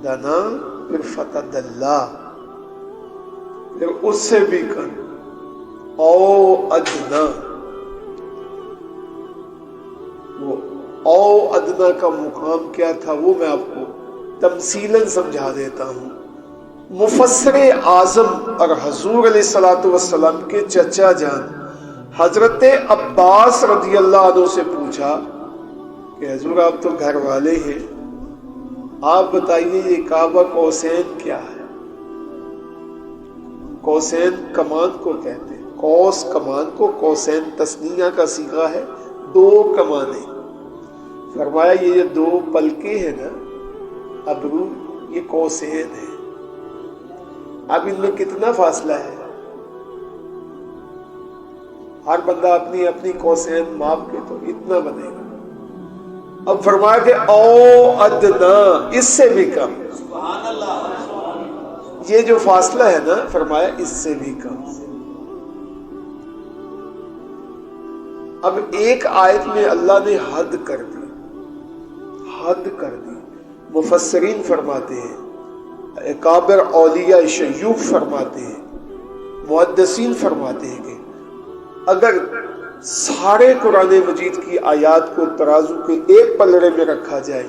دنا پھر فتدلا، پھر اس سے بھی کم، او ادنا. وہ او ادنا کا مقام کیا تھا وہ میں آپ کو تمثیلاً سمجھا دیتا ہوں. مفسر اعظم اور حضور علیہ الصلوۃ والسلام کے چچا جان حضرت عباس رضی اللہ عنہ سے پوچھا کہ حضور آپ تو گھر والے ہیں، آپ بتائیے یہ کعبہ قوسین کیا ہے؟ قوسین کمان کو کہتے ہیں، قوس کمان کو، قوسین تثنیہ کا صیغہ ہے، دو کمانیں. فرمایا یہ دو پلکیں ہیں نا ابرو، یہ قوسین ہے. اب ان میں کتنا فاصلہ ہے؟ ہر بندہ اپنی اپنی قوسین ماپ کے تو اتنا بنے گا. اب فرمایا کہ او ادنا، اس سے بھی کم. یہ جو فاصلہ ہے نا، فرمایا اس سے بھی کم. اب ایک آیت میں اللہ نے حد کر دی، حد کر دی. مفسرین فرماتے ہیں، اکابر اولیاء شیوخ فرماتے ہیں، محدثین فرماتے ہیں کہ اگر سارے قرآن مجید کی آیات کو ترازو کے ایک پلڑے میں رکھا جائے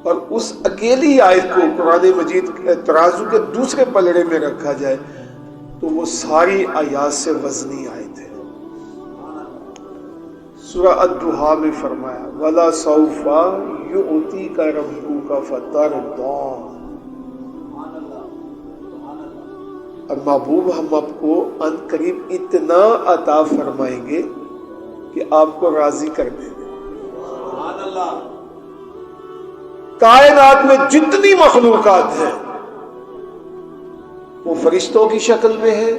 اور اس اکیلی آیت کو قرآن مجید ترازو کے دوسرے پلڑے میں رکھا جائے تو وہ ساری آیات سے وزنی آیت ہے. سورہ الضحیٰ میں فرمایا وَلَا سَوْفَ يُؤْتِيكَ رَبُّكَ فَتَرْضَىٰ. اور محبوب ہم آپ کو ان قریب اتنا عطا فرمائیں گے کہ آپ کو راضی کر دیں گے. کائنات میں جتنی مخلوقات ہیں وہ فرشتوں کی شکل میں ہے،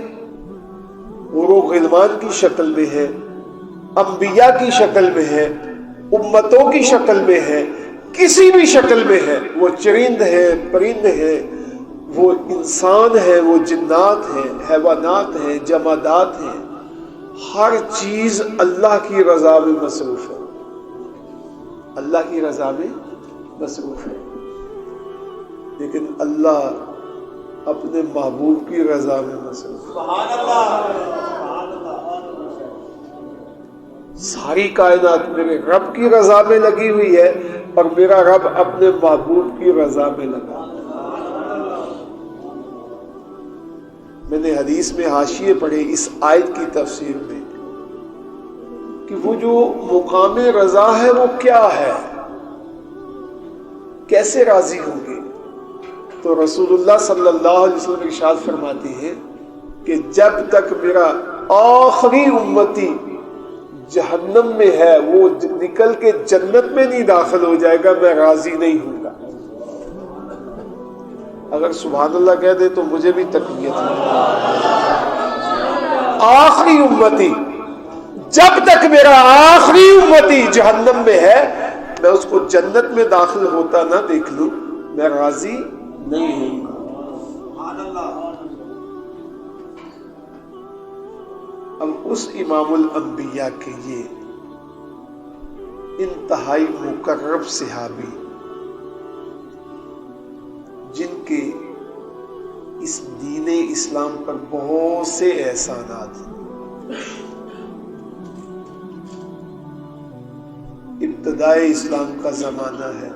حور و غلمان کی شکل میں ہے، انبیاء کی شکل میں ہے، امتوں کی شکل میں ہے، کسی بھی شکل میں ہے. وہ چرند ہے، پرند ہے، وہ انسان ہے، وہ جنات ہیں، حیوانات ہیں، جمادات ہیں. ہر چیز اللہ کی رضا میں مصروف ہے، اللہ کی رضا میں مصروف ہے. لیکن اللہ اپنے محبوب کی رضا میں مصروف ہے. سبحان اللہ. ساری کائنات میرے رب کی رضا میں لگی ہوئی ہے اور میرا رب اپنے محبوب کی رضا میں لگا. میں نے حدیث میں حاشیے پڑھے اس آیت کی تفسیر میں کہ وہ جو مقام رضا ہے وہ کیا ہے، کیسے راضی ہوں گے. تو رسول اللہ صلی اللہ علیہ وسلم ارشاد فرماتے ہیں کہ جب تک میرا آخری امتی جہنم میں ہے وہ نکل کے جنت میں نہیں داخل ہو جائے گا میں راضی نہیں ہوں گا. اگر سبحان اللہ کہہ دے تو مجھے بھی تقویت ہے. آخری امتی، جب تک میرا آخری امتی جہنم میں ہے میں اس کو جنت میں داخل ہوتا نہ دیکھ لوں میں راضی نہیں ہوں گا. اب اس امام الانبیاء کے یہ انتہائی مقرب صحابی جن کے اس دین اسلام پر بہت سے احسانات ہیں. ابتدائے اسلام کا زمانہ ہے،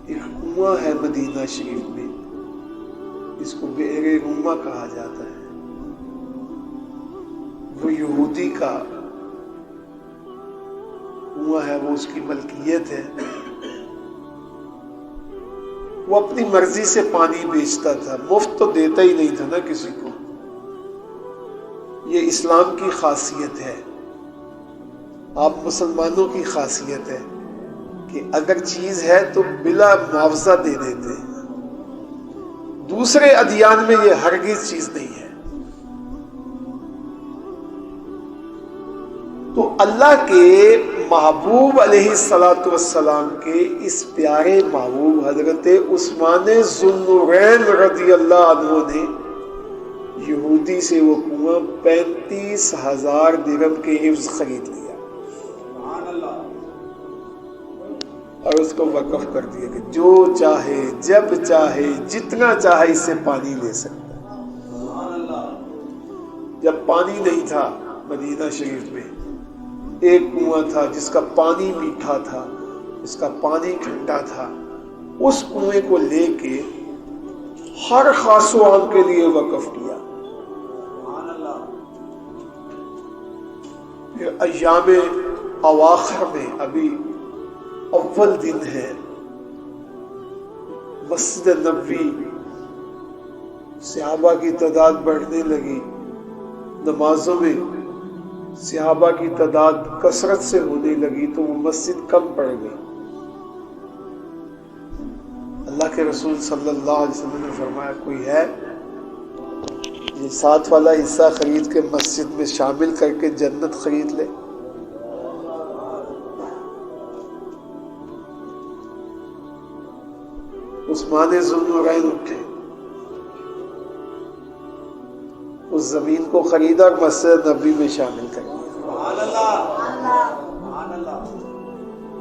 ایک کنواں ہے مدینہ شریف میں، اس کو بئر روما کہا جاتا ہے. وہ یہودی کا کنواں ہے، وہ اس کی ملکیت ہے. وہ اپنی مرضی سے پانی بیچتا تھا، مفت تو دیتا ہی نہیں تھا نا کسی کو. یہ اسلام کی خاصیت ہے، آپ مسلمانوں کی خاصیت ہے کہ اگر چیز ہے تو بلا معاوضہ دے دیتے ہیں. دوسرے ادیان میں یہ ہرگز چیز نہیں ہے. تو اللہ کے محبوب علیہ الصلوۃ والسلام کے اس پیارے محبوب حضرت عثمان ذوالنورین رضی اللہ عنہ نے یہودی سے وہ کنواں 35,000 درہم کے عوض خرید لیا. اور اس کو وقف کر دیا کہ جو چاہے جب چاہے جتنا چاہے اس سے پانی لے سکتا ہے۔ جب پانی نہیں تھا مدینہ شریف میں، ایک کنواں تھا جس کا پانی میٹھا تھا، جس کا پانی ٹھنڈا تھا، اس کنویں کو لے کے ہر خاص و عام کے لیے وقف کیا۔ پھر ایام اواخر میں، ابھی اول دن ہے، مسجد نبوی صحابہ کی تعداد بڑھنے لگی، نمازوں میں صحابہ کی تعداد کثرت سے ہونے لگی تو وہ مسجد کم پڑ گئی۔ اللہ کے رسول صلی اللہ علیہ وسلم نے فرمایا کوئی ہے یہ ساتھ والا حصہ خرید کے مسجد میں شامل کر کے جنت خرید لے؟ عثمان ذوالنورین اٹھے، اس زمین کو خریدا اور مسجد نبوی میں شامل کر دیا۔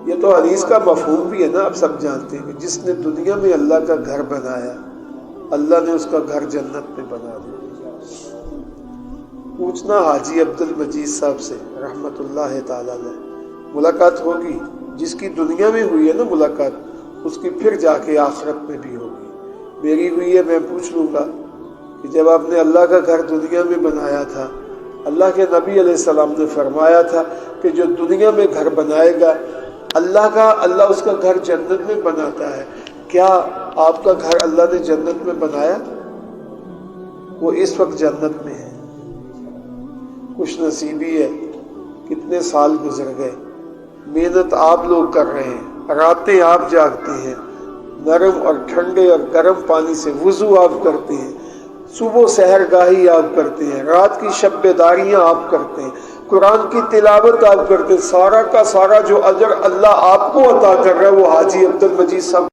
یہ تو حدیث کا مفہوم بھی ہے نا، آپ سب جانتے ہیں کہ جس نے دنیا میں اللہ کا گھر بنایا، اللہ نے اس کا گھر جنت میں بنا دیا۔ پوچھنا حاجی عبد المجید صاحب سے رحمت اللہ تعالی علیہ، ملاقات ہوگی جس کی دنیا میں ہوئی ہے نا ملاقات، اس کی پھر جا کے آخرت میں بھی ہوگی۔ میری ہوئی ہے، میں پوچھ لوں گا کہ جب آپ نے اللہ کا گھر دنیا میں بنایا تھا، اللہ کے نبی علیہ السلام نے فرمایا تھا کہ جو دنیا میں گھر بنائے گا اللہ اس کا گھر جنت میں بناتا ہے، کیا آپ کا گھر اللہ نے جنت میں بنایا؟ وہ اس وقت جنت میں ہے، خوش نصیبی ہے، کتنے سال گزر گئے، محنت آپ لوگ کر رہے ہیں، راتیں آپ جاگتے ہیں، نرم اور ٹھنڈے اور گرم پانی سے وضو آپ کرتے ہیں، صبح سحر گاہی آپ کرتے ہیں، رات کی شب بیداریاں آپ کرتے ہیں، قرآن کی تلاوت آپ کرتے ہیں، سارا کا سارا جو اجر اللہ آپ کو عطا کر رہا ہے وہ حاجی عبد المجید صاحب